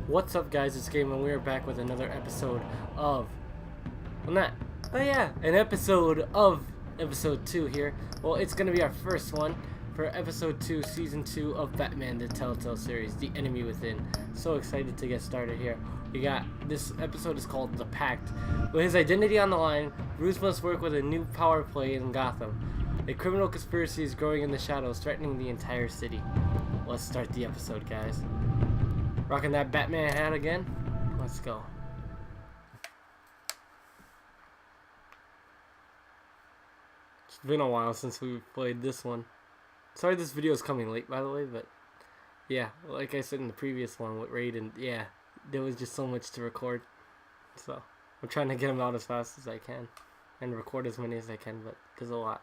What's up, guys? It's Game, and we are back with another episode of, an episode of episode 2 here. Well, it's gonna be our first one for episode 2, season 2 of Batman: The Telltale series, The Enemy Within. So excited to get started here. We got, this episode is called The Pact. With his identity on the line, Bruce must work with a new power play in Gotham. A criminal conspiracy is growing in the shadows, threatening the entire city. Let's start the episode, guys. Rocking that Batman hat again. Let's go. It's been a while since we played this one. Sorry this video is coming late, by the way, but yeah, like I said in the previous one with Raiden, yeah, there was just so much to record. So I'm trying to get them out as fast as I can and record as many as I can, but there's a lot.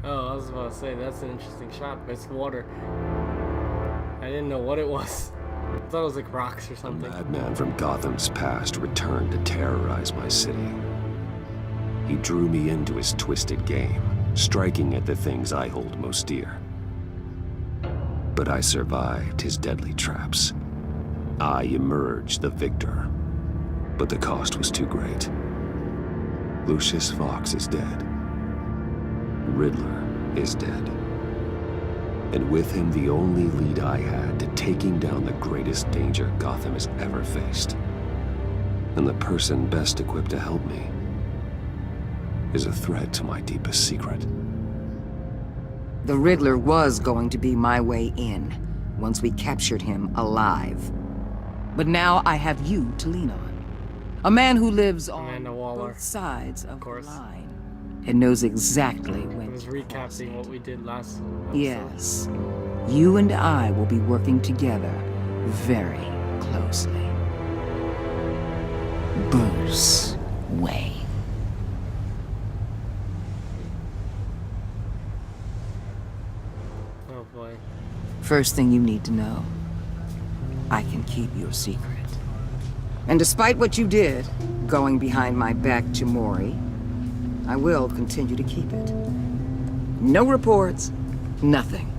I was about to say, that's an interesting shot, but it's water. I didn't know what it was. I thought it was like rocks or something. A madman from Gotham's past returned to terrorize my city. He drew me into his twisted game, striking at the things I hold most dear. But I survived his deadly traps. I emerged the victor. But the cost was too great. Lucius Fox is dead. Riddler is dead. And with him, the only lead I had to taking down the greatest danger Gotham has ever faced. And the person best equipped to help me is a threat to my deepest secret. The Riddler was going to be my way in, once we captured him alive. But now I have you to lean on. A man who lives on both sides of the line. And knows exactly when. I was recapping what we did last episode. Yes. You and I will be working together very closely. Bruce Wayne. Oh boy. First thing you need to know, I can keep your secret. And despite what you did, going behind my back to Mori, I will continue to keep it. No reports, nothing.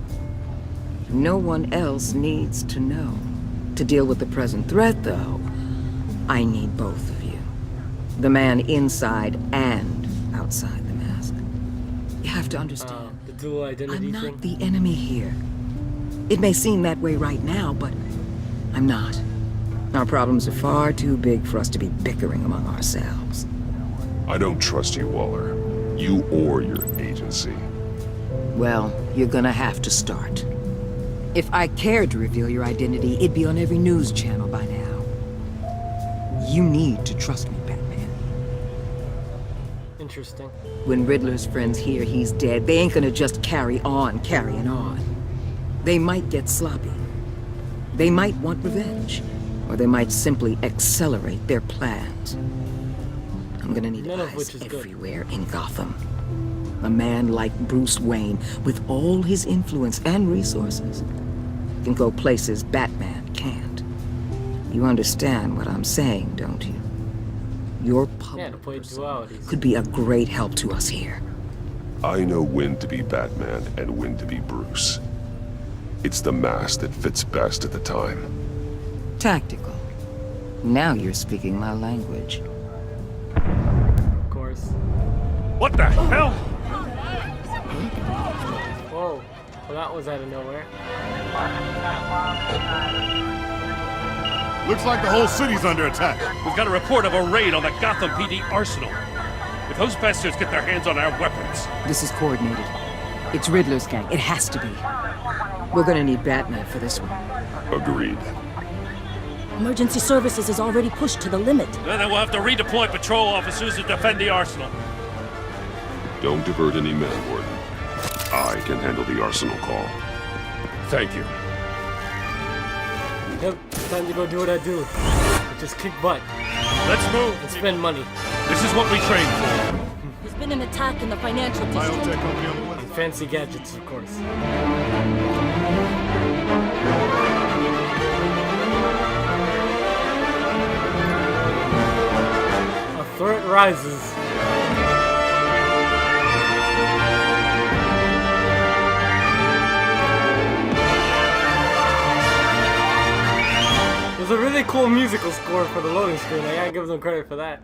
No one else needs to know. To deal with the present threat, though, I need both of you. The man inside and outside the mask. You have to understand, the dual identity I'm not thing? the enemy here. It may seem that way right now, but I'm not. Our problems are far too big for us to be bickering among ourselves. I don't trust you, Waller. You or your agency. Well, you're gonna have to start. If I cared to reveal your identity, it'd be on every news channel by now. You need to trust me, Batman. Interesting. When Riddler's friends hear he's dead, they ain't gonna just carry on carrying on. They might get sloppy. They might want revenge. Or they might simply accelerate their plans. I'm gonna need eyes everywhere in Gotham. A man like Bruce Wayne, with all his influence and resources, can go places Batman can't. You understand what I'm saying, don't you? Your public persona could be a great help to us here. I know when to be Batman and when to be Bruce. It's the mask that fits best at the time. Tactical. Now you're speaking my language. Of course. What the hell? Whoa. Well, that was out of nowhere. Looks like the whole city's under attack. We've got a report of a raid on the Gotham PD arsenal. If those bastards get their hands on our weapons... This is coordinated. It's Riddler's gang. It has to be. We're gonna need Batman for this one. Agreed. Emergency services is already pushed to the limit. Then we'll have to redeploy patrol officers to defend the arsenal. Don't divert any men, Warden. I can handle the arsenal call. Thank you. Yep, it's time to go do what I do. Just kick butt. Let's move and spend money. This is what we trained for. There's been an attack in the financial district. fancy gadgets, of course. A threat rises. There's a really cool musical score for the loading screen. I gotta give them credit for that.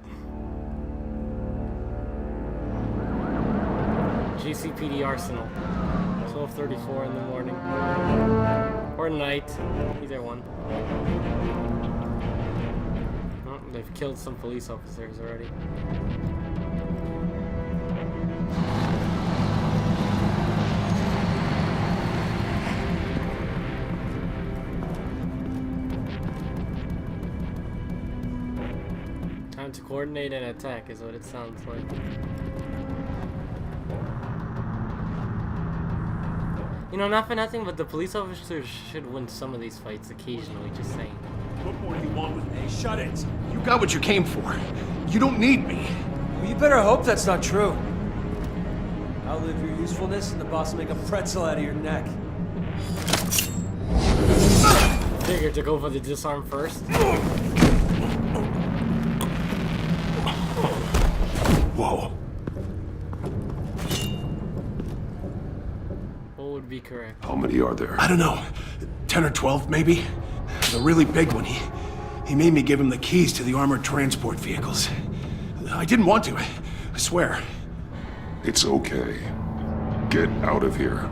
GCPD Arsenal. 12:34 in the morning. Or night. Either one. Oh, they've killed some police officers already. Time to coordinate an attack is what it sounds like. You know, not for nothing, but the police officers should win some of these fights occasionally, just saying. What more do you want with me? Shut it! You got what you came for. You don't need me. Well, you better hope that's not true. Outlive your usefulness and the boss will make a pretzel out of your neck. Figured to go for the disarm first. Whoa. What would be correct? How many are there? I don't know. 10 or 12, maybe? The really big one, he made me give him the keys to the armored transport vehicles. I didn't want to, I swear. It's okay. Get out of here.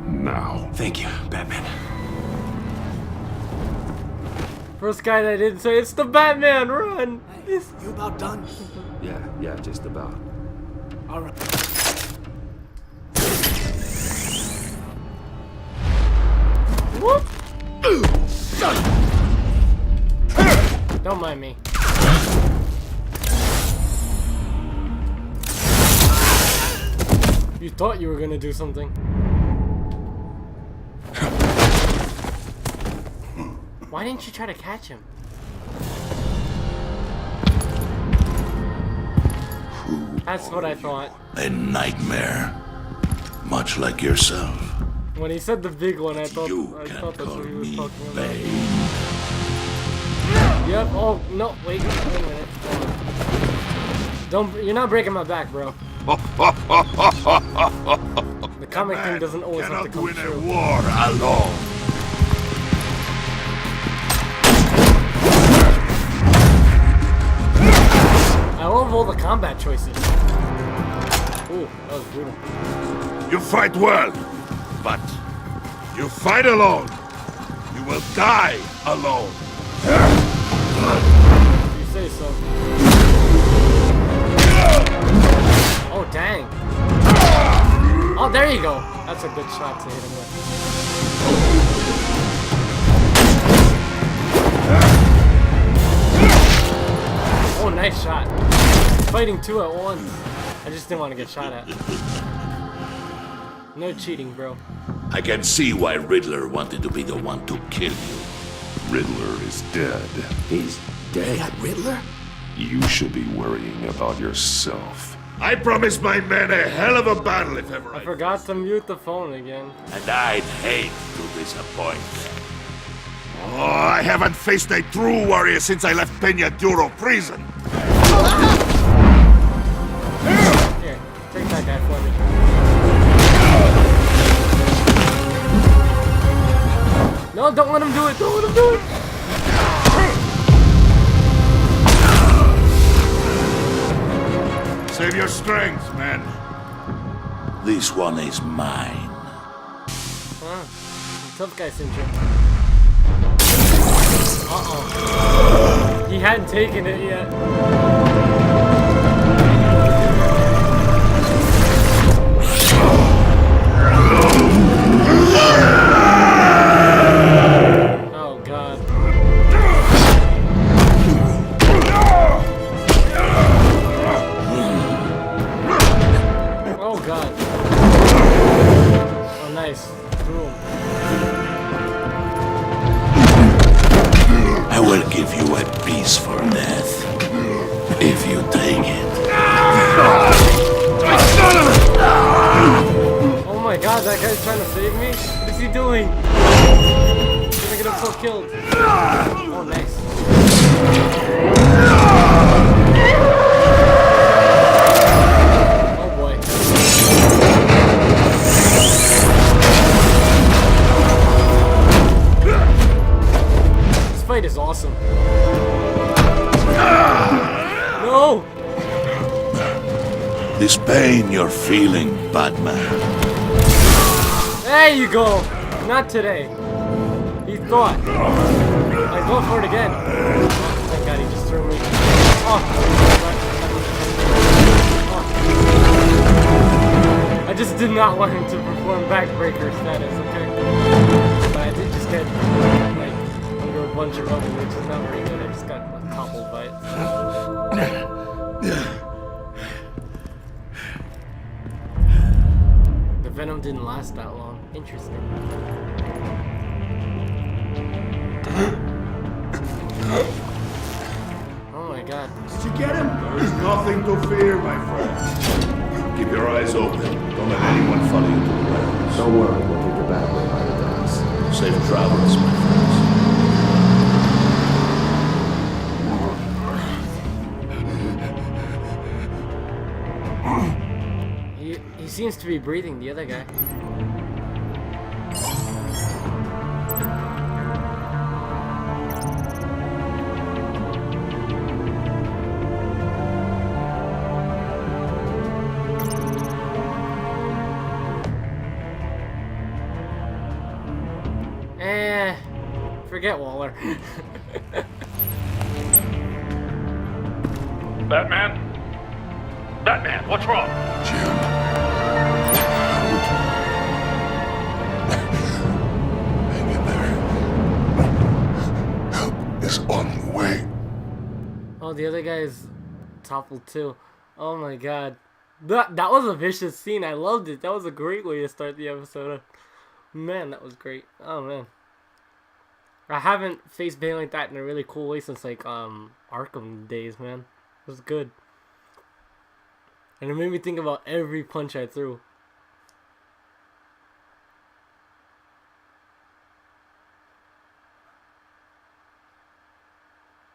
Now. Thank you, Batman. First guy that didn't say, it's the Batman, run! You about done? Yeah, just about. All right. Whoop! Don't mind me. You thought you were gonna do something. Why didn't you try to catch him? That's what I thought. A nightmare, much like yourself. When he said the big one, I thought You that's can what call he was me talking about. Bane. Yep. Oh no! Wait a minute. Don't. You're not breaking my back, bro. The comic thing doesn't always have to Cannot come win a true. war alone. I love all the combat choices. Ooh, that was brutal. You fight well, but you fight alone. You will die alone. You say so. Oh dang! Oh, there you go. That's a good shot to hit him with. Oh, nice shot. Fighting two at once. I just didn't want to get shot at. No cheating, bro. I can see why Riddler wanted to be the one to kill you. Riddler is dead. He's dead. Riddler? You should be worrying about yourself. I promised my men a hell of a battle if ever I forgot to mute the phone again. And I'd hate to disappoint them. Oh, I haven't faced a true warrior since I left Peña Duro prison. Here, take that guy for me. No, don't let him do it. Don't let him do it. Save your strength, man. This one is mine. Huh. Tough guy syndrome. Uh-oh. He hadn't taken it yet. Oh, God. Oh, God. Oh, nice. Through him. I will give you a peaceful death. If you take it. Oh my god, that guy's trying to save me? What is he doing? He's gonna get himself killed. Oh, nice. Oh boy. This fight is awesome. No! This pain you're feeling, Batman. There you go! Not today. He thought. I go for it again. Oh, thank god, he just threw me. Oh. I just did not want him to perform backbreaker status, okay? But I did just get, like, under a bunch of rubble, which is not very good. I just got like, toppled by it. The venom didn't last that long. Interesting. Oh my god. Did you get him? There's nothing to fear, my friend. Keep your eyes open. Don't let anyone follow you to the grounds. Don't worry, we'll take the back way by the docks. Safe travels, my friends. He seems to be breathing, the other guy. Forget Waller. Batman? Batman, what's wrong? Jim. Hang in there. Help is on the way. Oh, the other guy is toppled too. Oh my god. That was a vicious scene. I loved it. That was a great way to start the episode. Man, that was great. Oh man. I haven't faced Bane like that in a really cool way since like Arkham days, man. It was good. And it made me think about every punch I threw.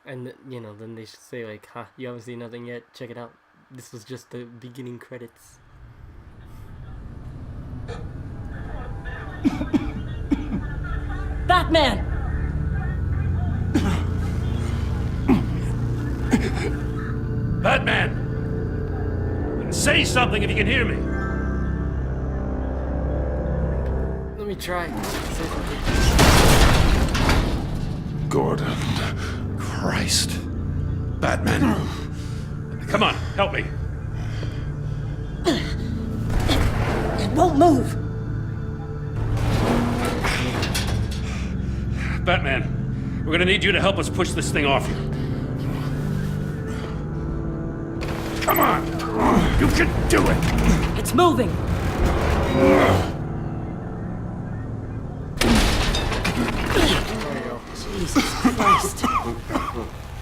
And you know, then they should say like, "Ha, you haven't seen nothing yet. Check it out. This was just the beginning credits." Batman! Batman! Say something if you can hear me. Let me try. Gordon. Christ. Batman. Come on, help me. It won't move! Batman, we're gonna need you to help us push this thing off you. Come on! You can do it! It's moving! Jesus Christ.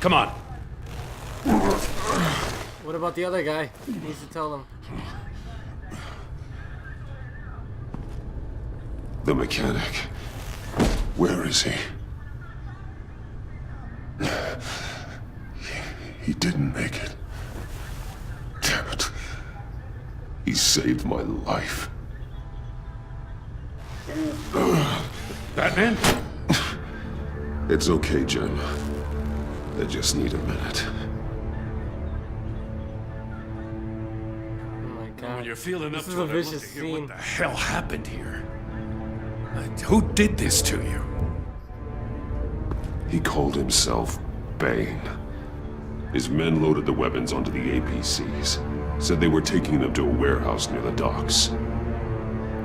Come on. What about the other guy? He needs to tell them. The mechanic. Where is he? He didn't make it. Damn it. He saved my life. Batman? It's okay, Jim. I just need a minute. Oh my god. When you're feeling This up is to a it, I'd love vicious to hear scene. what the hell happened here. Who did this to you? He called himself Bane. His men loaded the weapons onto the APCs. Said they were taking them to a warehouse near the docks.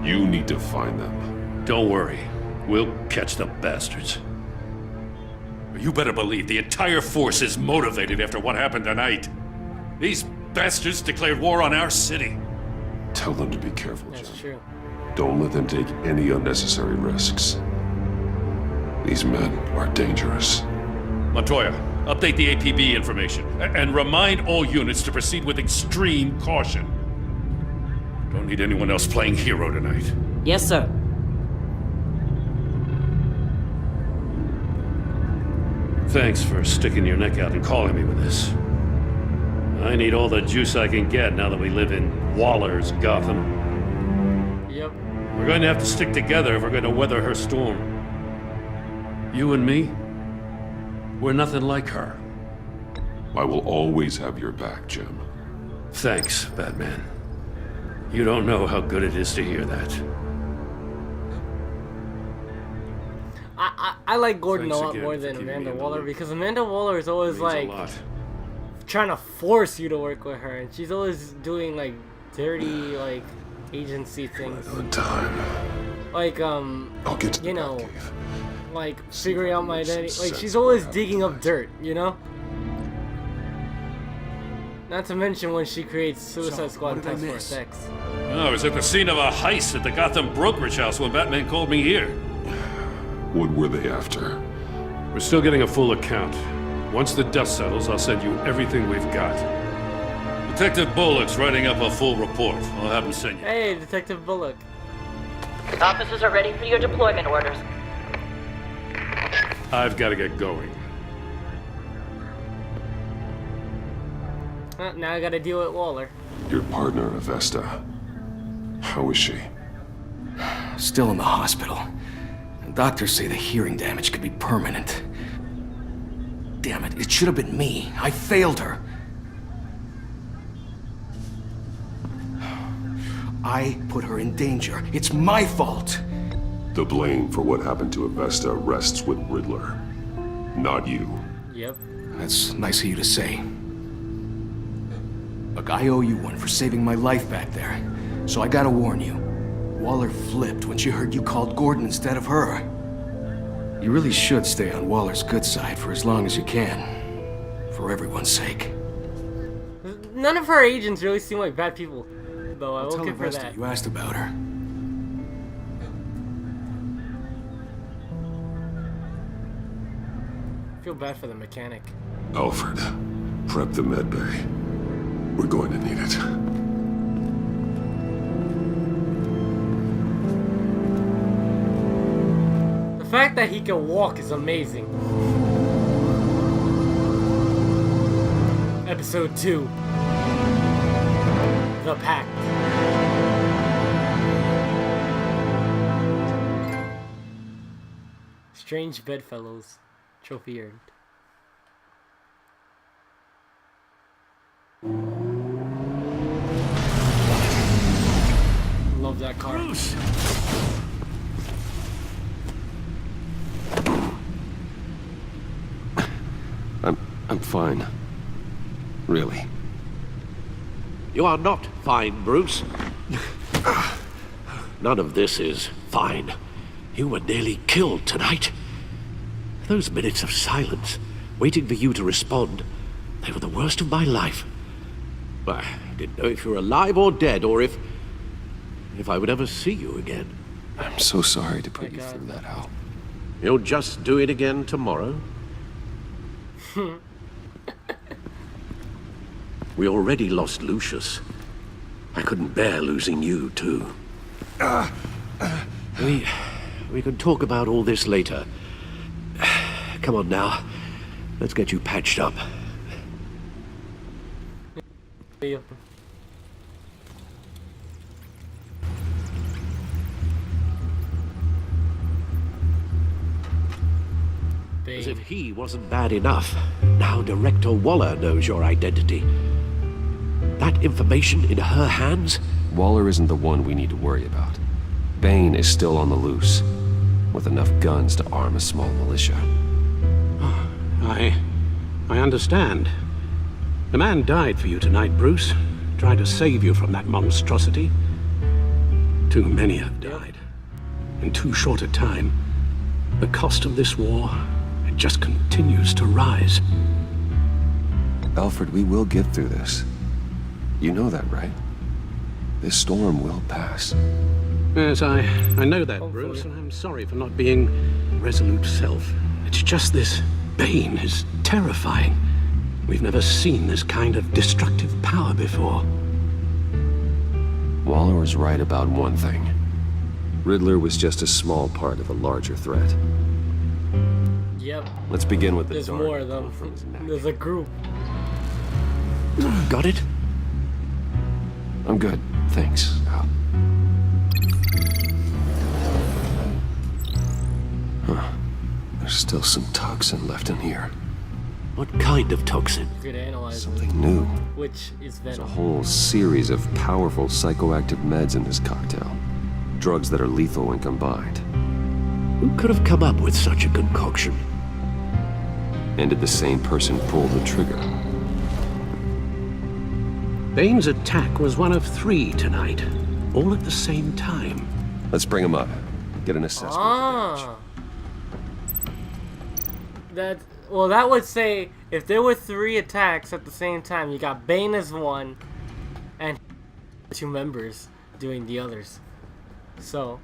You need to find them. Don't worry. We'll catch the bastards. You better believe the entire force is motivated after what happened tonight. These bastards declared war on our city. Tell them to be careful, That's Jim. true. Don't let them take any unnecessary risks. These men are dangerous. Montoya, update the APB information and remind all units to proceed with extreme caution. Don't don't need anyone else playing hero tonight. Yes, sir. Thanks for sticking your neck out and calling me with this. I need all the juice I can get now that we live in Waller's Gotham. Yep. We're going to have to stick together if we're going to weather her storm. You and me, we're nothing like her. I will always have your back, Jim. Thanks, Batman. You don't know how good it is to hear that. I like Gordon Thanks a lot again more for than keeping me Amanda in the Waller loop. because Amanda Waller is always Means like a lot. trying to force you to work with her, and she's always doing like dirty like agency things, On time. like I'll get to the you know, Batcave. like figuring out my Some identity. Like sense she's of what always happened digging up tonight. dirt, you know. Not to mention when she creates Suicide Squad what did I Task Force miss? X. I was at the scene of a heist at the Gotham brokerage house when Batman called me here. What were they after? We're still getting a full account. Once the dust settles, I'll send you everything we've got. Detective Bullock's writing up a full report. I'll have him send you. Hey, Detective Bullock. Officers are ready for your deployment orders. I've got to get going. Now I gotta deal with Waller. Your partner, Avesta. How is she? Still in the hospital. Doctors say the hearing damage could be permanent. Damn it, it should have been me. I failed her. I put her in danger. It's my fault. The blame for what happened to Avesta rests with Riddler, not you. Yep. That's nice of you to say. Look, I owe you one for saving my life back there. So I gotta warn you. Waller flipped when she heard you called Gordon instead of her. You really should stay on Waller's good side for as long as you can. For everyone's sake. None of her agents really seem like bad people, though. I will Tell give her Avesta that. you asked about her. I feel bad for the mechanic. Alfred, prep the medbay. We're going to need it. The fact that he can walk is amazing. Episode 2. The Pact. Strange Bedfellows. Trophy earned. Love that car. Bruce! I'm fine. Really. You are not fine, Bruce. None of this is fine. You were nearly killed tonight. Those minutes of silence, waiting for you to respond, they were the worst of my life. I didn't know if you were alive or dead, or if I would ever see you again. I'm so sorry to put you God. through that, Al. You'll just do it again tomorrow? We already lost Lucius. I couldn't bear losing you, too. We can talk about all this later. Come on now. Let's get you patched up. Yep. As if he wasn't bad enough. Now Director Waller knows your identity. That information in her hands? Waller isn't the one we need to worry about. Bane is still on the loose, with enough guns to arm a small militia. I understand. The man died for you tonight, Bruce. Tried to save you from that monstrosity. Too many have died. In too short a time. The cost of this war, it just continues to rise. Alfred, we will get through this. You know that, right? This storm will pass. Yes, I know that, Hopefully. Bruce, and I'm sorry for not being resolute self. It's just this Bane is terrifying. We've never seen this kind of destructive power before. Waller was right about one thing. Riddler was just a small part of a larger threat. Yep. Let's begin with the There's dark more of them. pull from his neck. There's a group. Got it? I'm good, thanks. Al. Huh. There's still some toxin left in here. What kind of toxin? You could analyze Something new. which is There's a venom. whole series of powerful psychoactive meds in this cocktail. Drugs that are lethal when combined. Who could have come up with such a concoction? And did the same person pull the trigger? Bane's attack was one of 3 tonight, all at the same time. Let's bring him up. Get an assessment of the damage. That would say if there were 3 attacks at the same time, you got Bane as one, and 2 members doing the others. So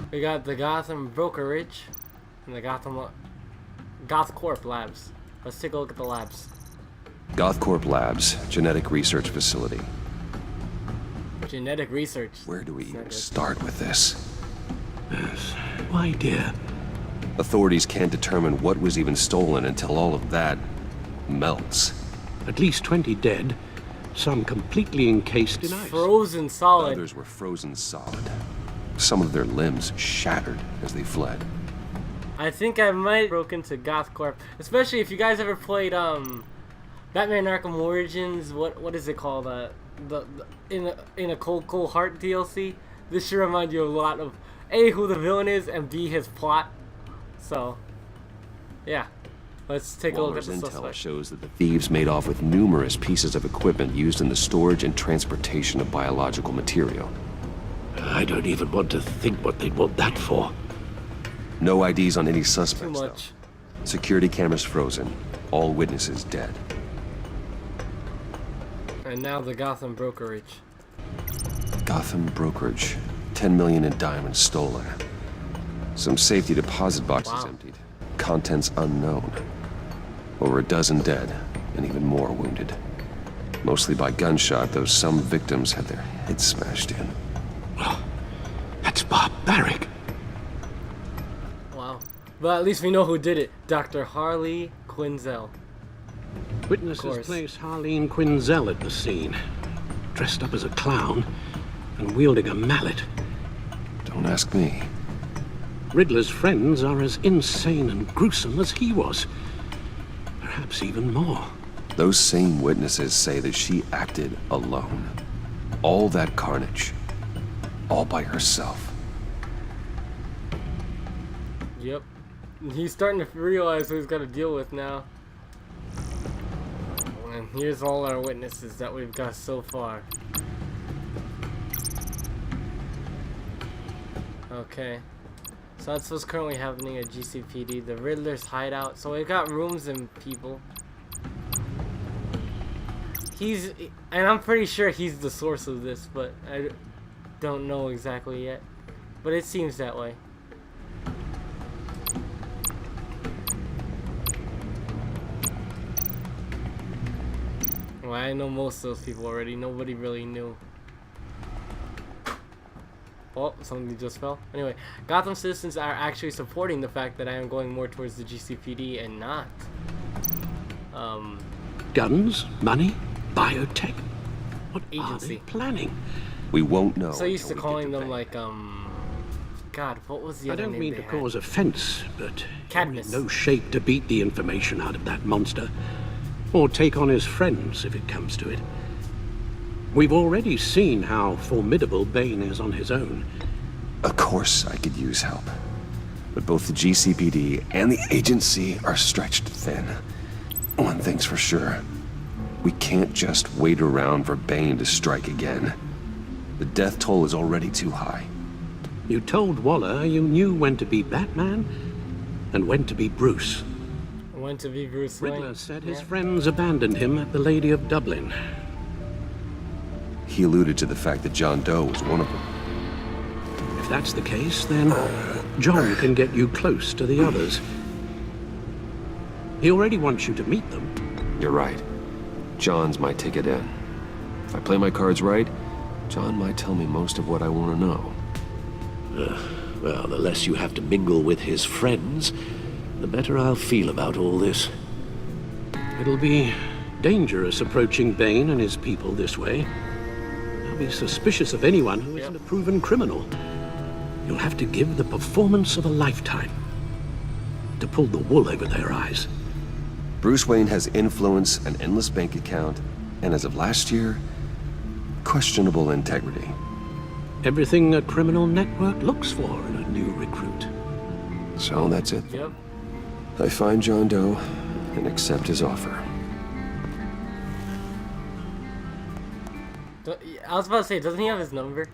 we got the Gotham Brokerage and the Gothcorp Labs. Let's take a look at the labs. Gothcorp Labs, genetic research facility. Genetic research. Where do we even start with this? Yes. Why, dear? Authorities can't determine what was even stolen until all of that melts. At least 20 dead, some completely encased in ice. Frozen solid. Others were frozen solid. Some of their limbs shattered as they fled. I think I might broke into Gothcorp, especially if you guys ever played Batman Arkham Origins. What is it called? In a Cold Heart DLC. This should remind you a lot of A, who the villain is, and B, his plot. So, yeah. Let's take a look at the Waller's intel suspect. shows that the thieves made off with numerous pieces of equipment used in the storage and transportation of biological material. I don't even want to think what they'd want that for. No IDs on any Too suspects, though. much. Security cameras frozen. All witnesses dead. And now the Gotham Brokerage. Gotham Brokerage. 10 million in diamonds stolen. Some safety deposit boxes emptied. Contents unknown. Over a dozen dead, and even more wounded. Mostly by gunshot, though some victims had their heads smashed in. That's barbaric. Wow. But at least we know who did it. Dr. Harley Quinzel. Witnesses place Harleen Quinzel at the scene, dressed up as a clown and wielding a mallet. Don't ask me. Riddler's friends are as insane and gruesome as he was. Perhaps even more. Those same witnesses say that she acted alone. All that carnage. All by herself. Yep. He's starting to realize who he's got to deal with now. And here's all our witnesses that we've got so far. Okay. So that's what's currently happening at GCPD. The Riddler's hideout. So we've got rooms and people. And I'm pretty sure he's the source of this, but I don't know exactly yet. But it seems that way. Well, I know most of those people already. Nobody really knew. Oh, something just fell. Anyway, Gotham citizens are actually supporting the fact that I am going more towards the GCPD and not. Guns, money, biotech. What agency are they planning? We won't know. So used to until we calling get them to like God, what was the I other don't name mean they to had? cause offense, but Cadmus. you're in no shape to beat the information out of that monster, or take on his friends if it comes to it. We've already seen how formidable Bane is on his own. Of course I could use help. But both the GCPD and the agency are stretched thin. One thing's for sure. We can't just wait around for Bane to strike again. The death toll is already too high. You told Waller you knew when to be Batman and when to be Bruce. When to be Bruce Wayne. Riddler said his friends abandoned him at the Lady of Dublin. He alluded to the fact that John Doe was one of them. If that's the case, then John can get you close to the others. He already wants you to meet them. You're right. John's my ticket in. If I play my cards right, John might tell me most of what I want to know. Well, the less you have to mingle with his friends, the better I'll feel about all this. It'll be dangerous approaching Bane and his people this way. They'll be suspicious of anyone who isn't a proven criminal. You'll have to give the performance of a lifetime to pull the wool over their eyes. Bruce Wayne has influence, an endless bank account, and as of last year, questionable integrity. Everything a criminal network looks for in a new recruit. So that's it. Yep. I find John Doe and accept his offer. I was about to say, doesn't he have his number?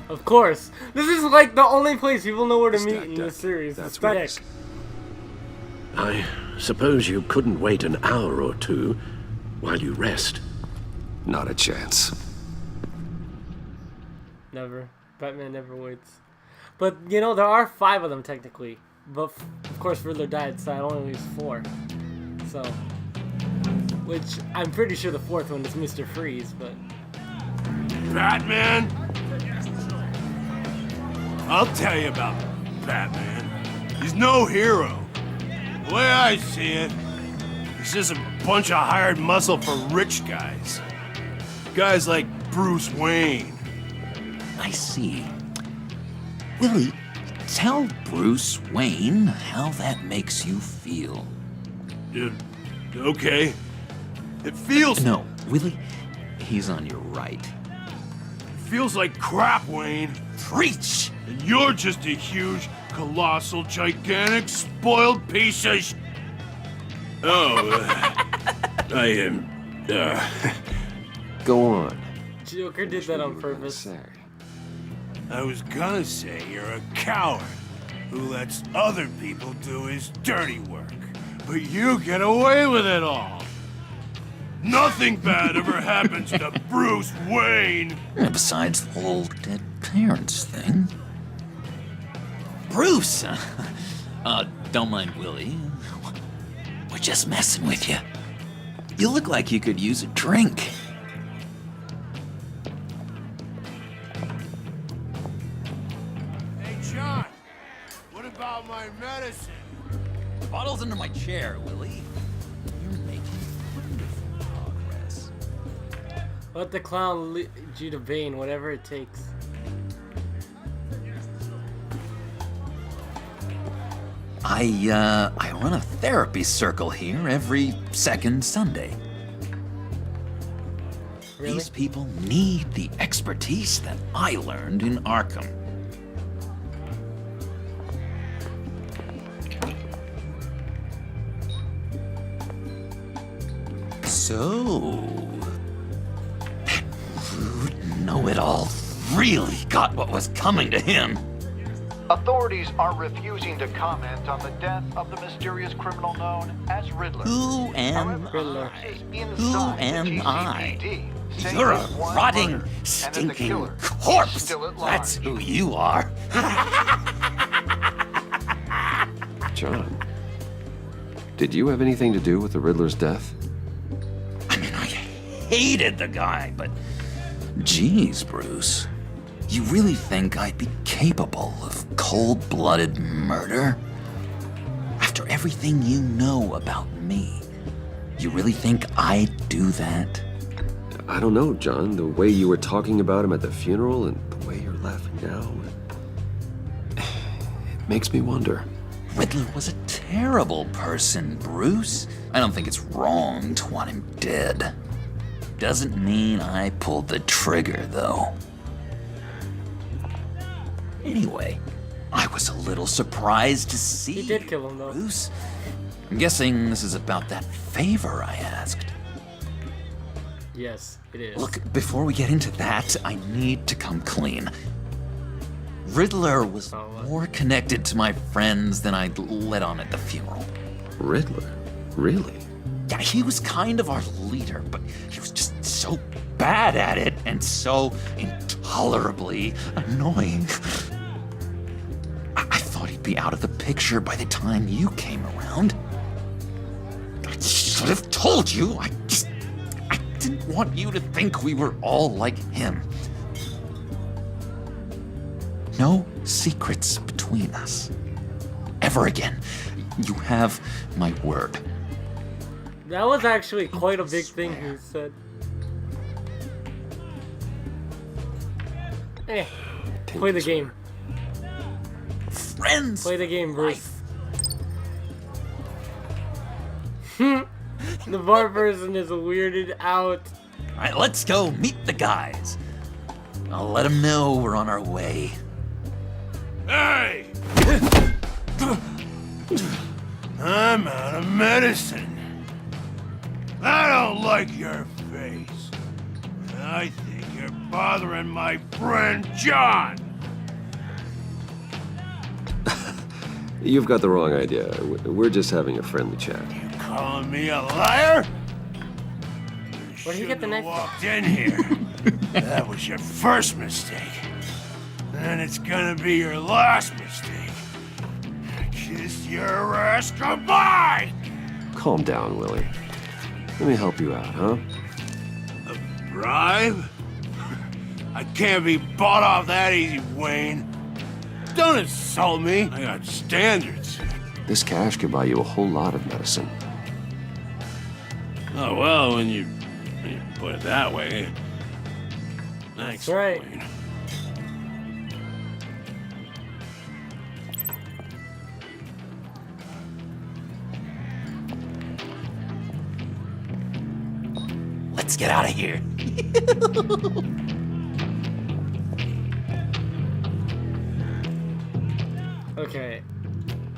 Of course. This is like the only place people know where to meet in this series. That's Stack right. Deck. I suppose you couldn't wait an hour or two while you rest. Not a chance. Never. Batman never waits. But, you know, there are 5 of them technically. But, of course, Riddler died, so I only leaves 4. So. Which, I'm pretty sure the 4th one is Mr. Freeze, but. Batman? I'll tell you about Batman. He's no hero. The way I see it, he's just a bunch of hired muscle for rich guys. Guys like Bruce Wayne. I see. Willie, tell Bruce Wayne how that makes you feel. Okay. It feels... No, Willie, he's on your right. It feels like crap, Wayne. Preach! And you're just a huge, colossal, gigantic, spoiled piece of I am... Go on. Joker did that on purpose. I was gonna say you're a coward who lets other people do his dirty work. But you get away with it all. Nothing bad ever happens to Bruce Wayne. Besides the whole dead parents thing. Bruce! Don't mind Willie. We're just messing with you. You look like you could use a drink. Hey, John. What about my medicine? Bottle's under my chair, Willie. You're making wonderful progress. Let the clown lead you to Bane, whatever it takes. I run a therapy circle here every second Sunday. Really? These people need the expertise that I learned in Arkham. So, that rude know-it-all really got what was coming to him. Authorities are refusing to comment on the death of the mysterious criminal known as Riddler. Who am Riddler. Who am I? You're a rotting, stinking corpse. That's who you are. John, did you have anything to do with the Riddler's death? I mean, I hated the guy, but geez, Bruce. You really think I'd be capable of cold-blooded murder? After everything you know about me, you really think I'd do that? I don't know, John. The way you were talking about him at the funeral and the way you're laughing now, it makes me wonder. Riddler was a terrible person, Bruce. I don't think it's wrong to want him dead. Doesn't mean I pulled the trigger, though. Anyway, I was a little surprised to see He did kill him, though. Bruce. I'm guessing this is about that favor I asked. Yes, it is. Look, before we get into that, I need to come clean. Riddler was more connected to my friends than I'd let on at the funeral. Riddler? Really? Yeah, he was kind of our leader, but he was just so bad at it and so intolerant intolerably annoying. I thought he'd be out of the picture by the time you came around. I should have told you. I didn't want you to think we were all like him. No secrets between us. Ever again. You have my word. That was actually quite a big thing he said. Play the game. Friends. Play the game, Bruce. The bar person is weirded out. All right, let's go meet the guys. I'll let them know we're on our way. Hey! I'm out of medicine. I don't like your face. I think you're bothering my friend John. You've got the wrong idea. We're just having a friendly chat. You calling me a liar? Where did you get the knife? Walked in here. That was your first mistake. And it's gonna be your last mistake. Kiss your ass goodbye! Calm down, Willie. Let me help you out, huh? A bribe? I can't be bought off that easy, Wayne. Don't insult me. I got standards. This cash could buy you a whole lot of medicine. Oh, well, when you put it that way. Thanks, That's right. Wayne. Let's get out of here. Okay.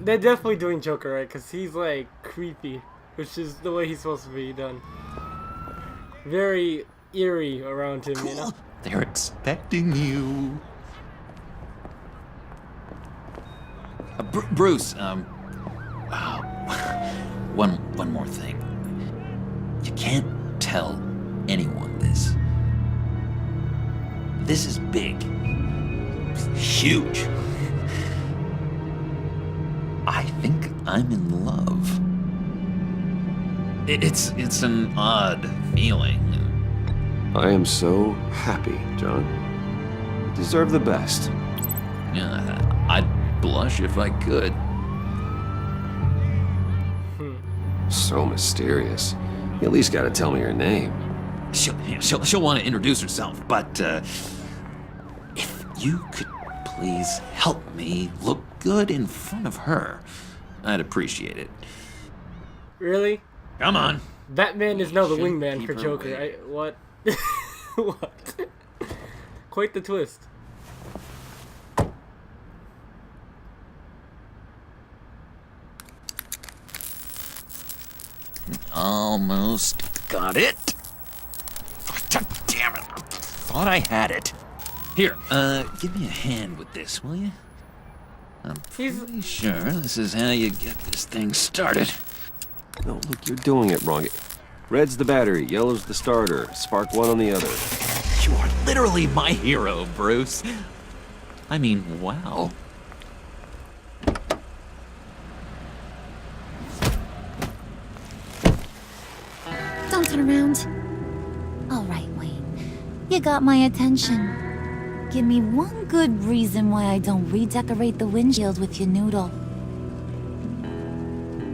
They're definitely doing Joker, right? Because he's like creepy, which is the way he's supposed to be done. Very eerie around him, you know? They're expecting you. Bruce, one more thing. You can't tell anyone this. This is big. Huge. I think I'm in love. It's an odd feeling. I am so happy, John. You deserve the best. Yeah, I'd blush if I could. So mysterious. You at least gotta tell me your name. She'll want to introduce herself, but if you could please help me look good in front of her, I'd appreciate it. Really? Come on. Batman is now the wingman keep for her Joker. away. What? What? Quite the twist. Almost got it. Damn it. I thought I had it. Here, give me a hand with this, will you? I'm pretty sure this is how you get this thing started. No, look, you're doing it wrong. Red's the battery, yellow's the starter. Spark one on the other. You are literally my hero, Bruce. I mean, wow. Don't turn around. All right, Wayne. You got my attention. Give me one good reason why I don't redecorate the windshield with your noodle.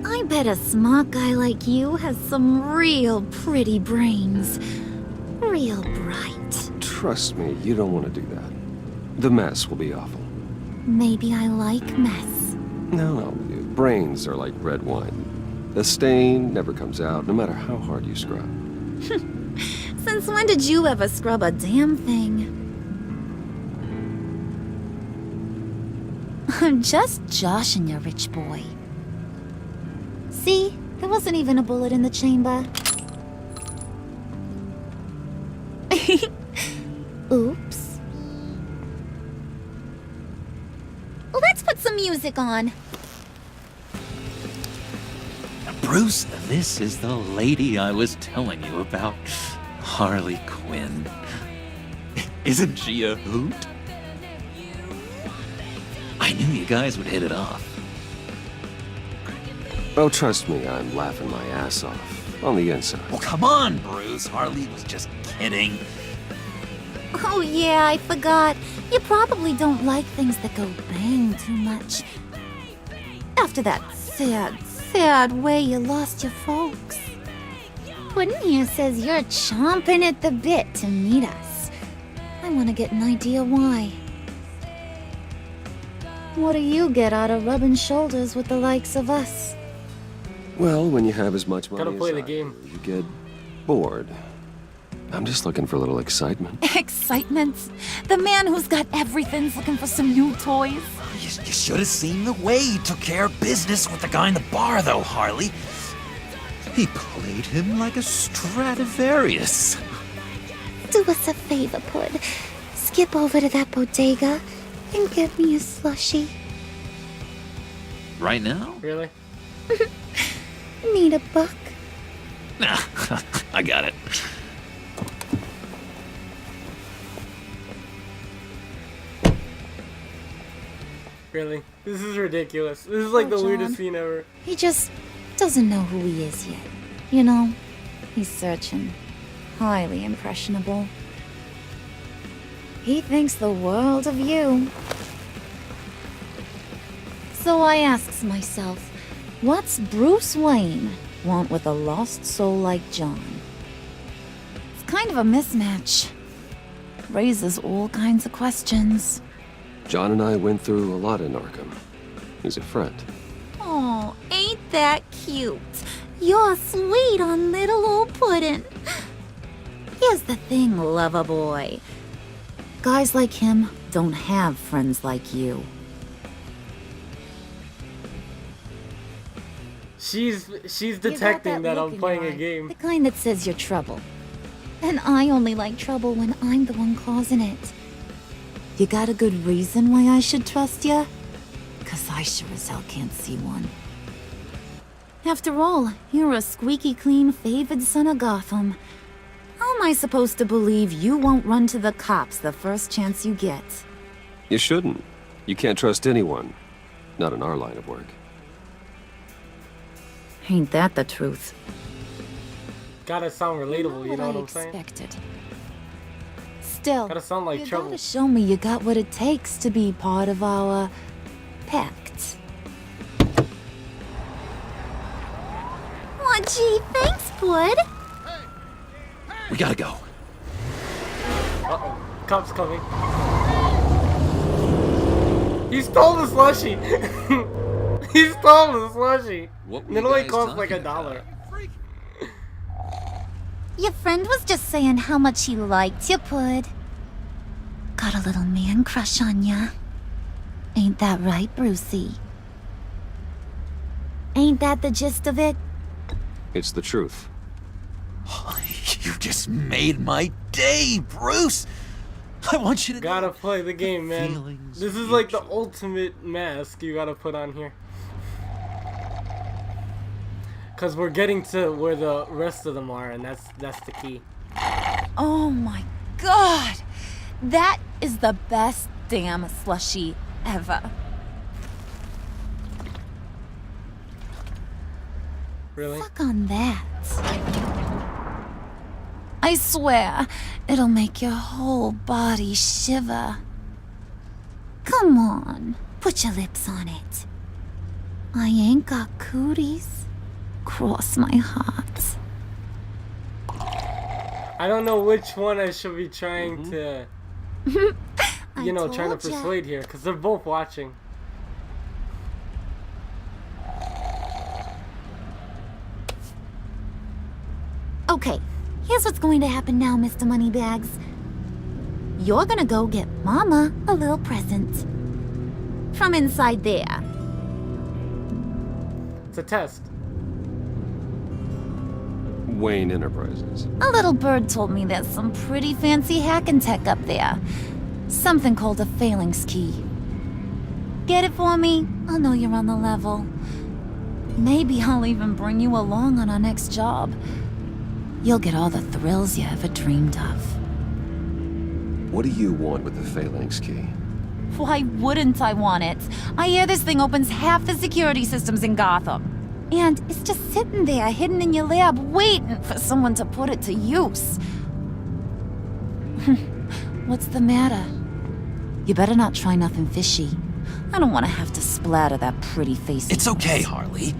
I bet a smart guy like you has some real pretty brains. Real bright. Trust me, you don't want to do that. The mess will be awful. Maybe I like mess. No, brains are like red wine. The stain never comes out, no matter how hard you scrub. Since when did you ever scrub a damn thing? I'm just joshing you, rich boy. See? There wasn't even a bullet in the chamber. Oops. Let's put some music on. Bruce, this is the lady I was telling you about. Harley Quinn. Isn't she a hoot? I knew you guys would hit it off. Oh, trust me, I'm laughing my ass off. On the inside. Oh, come on, Bruce. Harley was just kidding. Oh yeah, I forgot. You probably don't like things that go bang too much. After that sad way you lost your folks. Puddin' here says you're chomping at the bit to meet us. I want to get an idea why. What do you get out of rubbing shoulders with the likes of us? Well, when you have as much money Gotta play as the I game. do, you get bored. I'm just looking for a little excitement. Excitement? The man who's got everything's looking for some new toys. You should have seen the way he took care of business with the guy in the bar, though, Harley. He played him like a Stradivarius. Do us a favor, Pud. Skip over to that bodega and get me a slushie. Right now? Really? Need a buck? Nah, I got it. Really? This is ridiculous. This is like the John. weirdest scene ever. He just doesn't know who he is yet. You know, he's searching. Highly impressionable. He thinks the world of you. So I asks myself, what's Bruce Wayne want with a lost soul like John? It's kind of a mismatch. Raises all kinds of questions. John and I went through a lot in Arkham. He's a friend. Oh, ain't that cute? You're sweet on little old Puddin'. Here's the thing, lover boy. Guys like him don't have friends like you. She's You got detecting that look I'm in playing your a eye, game. The kind that says you're trouble. And I only like trouble when I'm the one causing it. You got a good reason why I should trust you? 'Cause I sure as hell can't see one. After all, you're a squeaky clean favored son of Gotham. How am I supposed to believe you won't run to the cops the first chance you get? You shouldn't. You can't trust anyone. Not in our line of work. Ain't that the truth? Gotta sound relatable, you know what I I'm saying? expected. Still, Gotta sound like you trouble. gotta show me you got what it takes to be part of our pact. Aw, gee, thanks, Bud. We gotta go. Uh-oh. Cops coming. He stole the slushie! He stole the slushie! What It only costs like $1. Your friend was just saying how much he liked you, Pud. Got a little man crush on ya. Ain't that right, Brucey? Ain't that the gist of it? It's the truth. You just made my day, Bruce. I want you to Gotta play the game, man. feelings This is like the ultimate mask you gotta put on here. Cause we're getting to where the rest of them are, and that's the key. Oh my god! That is the best damn slushie ever. Really? Suck on that. I swear, it'll make your whole body shiver. Come on, put your lips on it. I ain't got cooties. Cross my heart. I don't know which one I should be trying to, you know, trying to told ya. persuade here, cause they're both watching. Okay, here's what's going to happen now, Mr. Moneybags. You're gonna go get Mama a little present. From inside there. It's a test. Wayne Enterprises. A little bird told me there's some pretty fancy hacking tech up there. Something called a phalanx key. Get it for me? I'll know you're on the level. Maybe I'll even bring you along on our next job. You'll get all the thrills you ever dreamed of. What do you want with the Phalanx key? Why wouldn't I want it? I hear this thing opens half the security systems in Gotham. And it's just sitting there, hidden in your lab, waiting for someone to put it to use. What's the matter? You better not try nothing fishy. I don't want to have to splatter that pretty face. It's okay, Harley.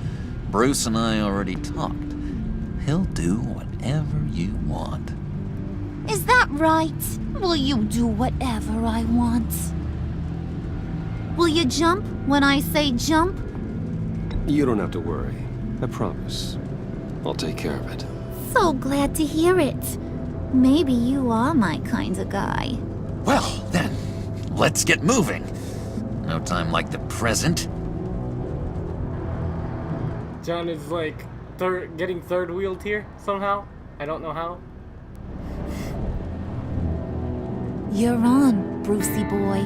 Bruce and I already talked. He'll do whatever you want. Is that right? Will you do whatever I want? Will you jump when I say jump? You don't have to worry. I promise. I'll take care of it. So glad to hear it. Maybe you are my kind of guy. Well, then, let's get moving. No time like the present. John is like getting third wheeled here somehow. I don't know how. You're on, Brucey boy.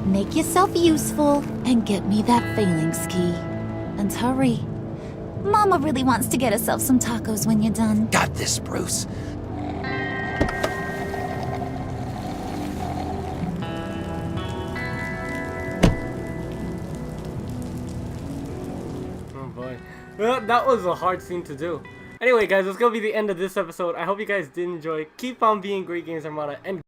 Make yourself useful and get me that Phalanx key. And hurry. Mama really wants to get herself some tacos when you're done. Got this, Bruce. Oh boy. Well, that was a hard scene to do. Anyway, guys, that's gonna be the end of this episode. I hope you guys did enjoy. Keep on being great games, Armada, and